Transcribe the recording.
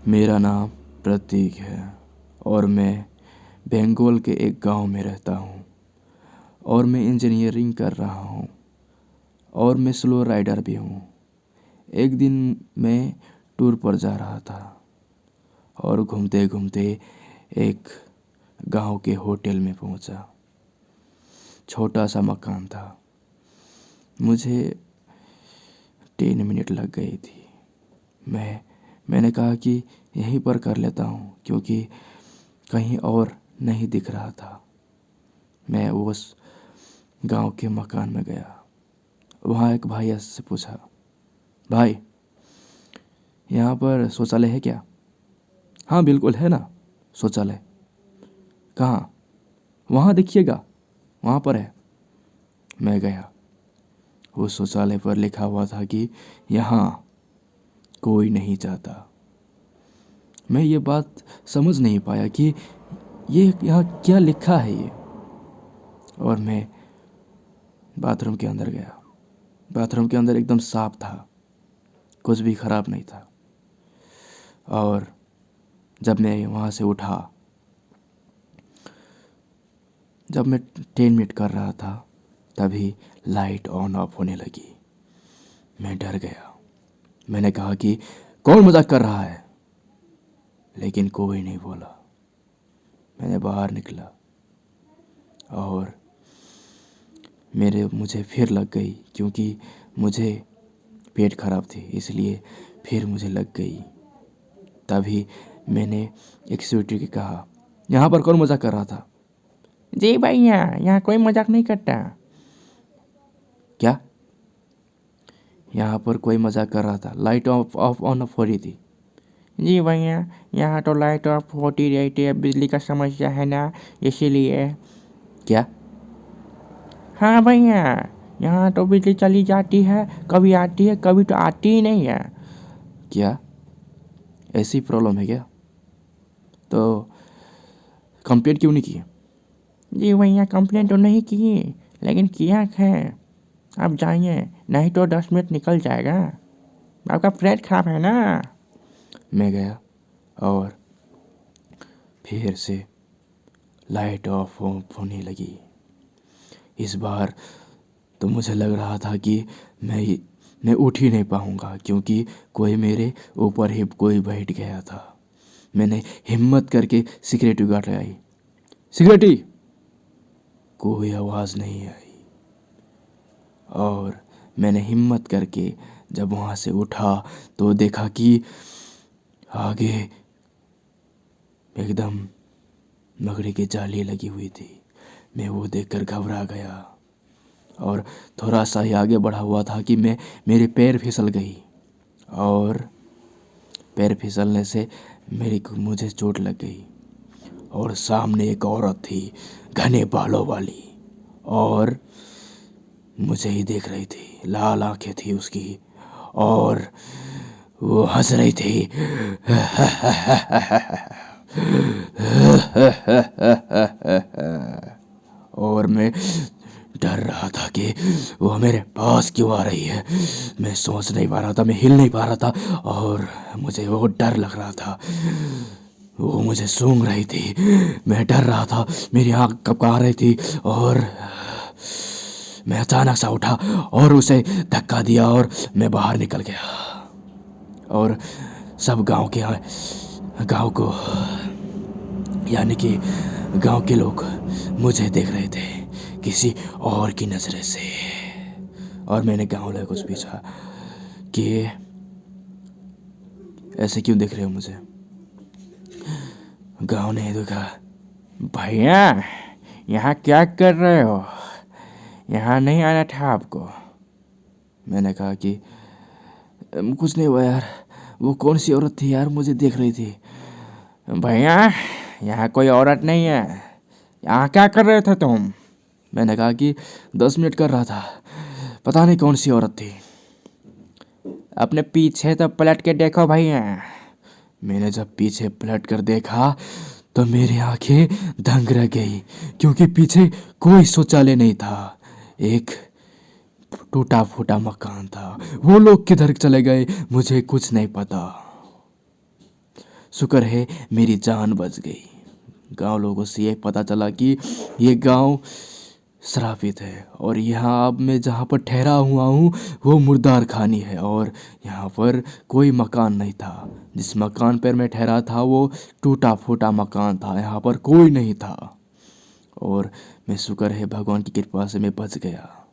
मेरा नाम प्रतीक है और मैं बंगाल के एक गांव में रहता हूँ और मैं इंजीनियरिंग कर रहा हूँ और मैं स्लो राइडर भी हूँ। एक दिन मैं टूर पर जा रहा था और घूमते घूमते एक गांव के होटल में पहुंचा। छोटा सा मकान था। मुझे 10 मिनट लग गई थी। मैंने कहा कि यहीं पर कर लेता हूँ क्योंकि कहीं और नहीं दिख रहा था। मैं उस गांव के मकान में गया। वहाँ एक भाई से पूछा, भाई यहाँ पर शौचालय है क्या? हाँ बिल्कुल है ना शौचालय। कहाँ? वहाँ देखिएगा, वहाँ पर है। मैं गया। उस शौचालय पर लिखा हुआ था कि यहाँ कोई नहीं जाता। मैं ये बात समझ नहीं पाया कि ये यहाँ क्या लिखा है ये। और मैं बाथरूम के अंदर गया। बाथरूम के अंदर एकदम साफ था, कुछ भी खराब नहीं था। और जब मैं वहाँ से उठा, जब मैं 10 मिनट कर रहा था तभी लाइट ऑन ऑफ होने लगी। मैं डर गया। मैंने कहा कि कौन मजाक कर रहा है, लेकिन कोई नहीं बोला। मैंने बाहर निकला और मुझे फिर लग गई क्योंकि मुझे पेट खराब थी, इसलिए फिर मुझे लग गई। तभी मैंने एक सिक्योरिटी को कहा, यहाँ पर कौन मजाक कर रहा था? जी भैया, यहाँ कोई मजाक नहीं करता। क्या? यहाँ पर कोई मजाक कर रहा था। लाइट ऑफ ऑन ऑफ हो रही थी। जी भैया, यहाँ तो लाइट ऑफ होती रहती है, बिजली का समस्या है ना, इसीलिए। क्या? हाँ भैया, यहाँ तो बिजली चली जाती है, कभी आती है कभी तो आती ही नहीं है। क्या ऐसी प्रॉब्लम है क्या? तो कंप्लेंट क्यों नहीं की? जी भैया, कंप्लेंट तो नहीं की, लेकिन किया है। आप जाइए, नहीं तो 10 मिनट निकल जाएगा। आपका फ्लैट खराब है ना। मैं गया और फिर से लाइट ऑफ होने लगी। इस बार तो मुझे लग रहा था कि मैं उठ ही नहीं पाऊंगा क्योंकि कोई मेरे ऊपर ही कोई बैठ गया था। मैंने हिम्मत करके सिक्योरिटी गार्ड लगाई। सिक्योरिटी! कोई आवाज़ नहीं आई। और मैंने हिम्मत करके जब वहाँ से उठा तो देखा कि आगे एकदम मकड़ी की जाली लगी हुई थी। मैं वो देखकर घबरा गया और थोड़ा सा ही आगे बढ़ा हुआ था कि मेरे पैर फिसल गई और पैर फिसलने से मुझे चोट लग गई। और सामने एक औरत थी, घने बालों वाली, और मुझे ही देख रही थी। लाल आंखें थी उसकी और वो हंस रही थी। और मैं डर रहा था कि वो मेरे पास क्यों आ रही है। मैं सोच नहीं पा रहा था, मैं हिल नहीं पा रहा था और मुझे वो डर लग रहा था। वो मुझे सूंघ रही थी। मैं डर रहा था, मेरी आँख कपका रही थी और मैं अचानक सा उठा और उसे धक्का दिया और मैं बाहर निकल गया। और सब गांव को यानी कि गांव के लोग मुझे देख रहे थे किसी और की नज़र से। और मैंने गांव वाले को पूछा कि ऐसे क्यों देख रहे हो मुझे? गांव ने देखा। भैया, यहाँ क्या कर रहे हो? यहाँ नहीं आना था आपको। मैंने कहा कि कुछ नहीं हुआ यार, वो कौन सी औरत थी यार, मुझे देख रही थी। भैया, यहाँ कोई औरत नहीं है। यहाँ क्या कर रहे थे तुम? मैंने कहा कि 10 मिनट कर रहा था, पता नहीं कौन सी औरत थी। अपने पीछे तो पलट के देखो भैया। मैंने जब पीछे पलट कर देखा तो मेरी आंखें दंग रह गई क्योंकि पीछे कोई शौचालय नहीं था। एक टूटा फूटा मकान था। वो लोग किधर चले गए मुझे कुछ नहीं पता। शुक्र है मेरी जान बच गई। गांव लोगों से ये पता चला कि ये गांव श्रापित है और यहाँ अब मैं जहाँ पर ठहरा हुआ हूँ वो मुर्दार खानी है और यहाँ पर कोई मकान नहीं था। जिस मकान पर मैं ठहरा था वो टूटा फूटा मकान था, यहाँ पर कोई नहीं था और मैं शुक्र है भगवान की कृपा से मैं बच गया।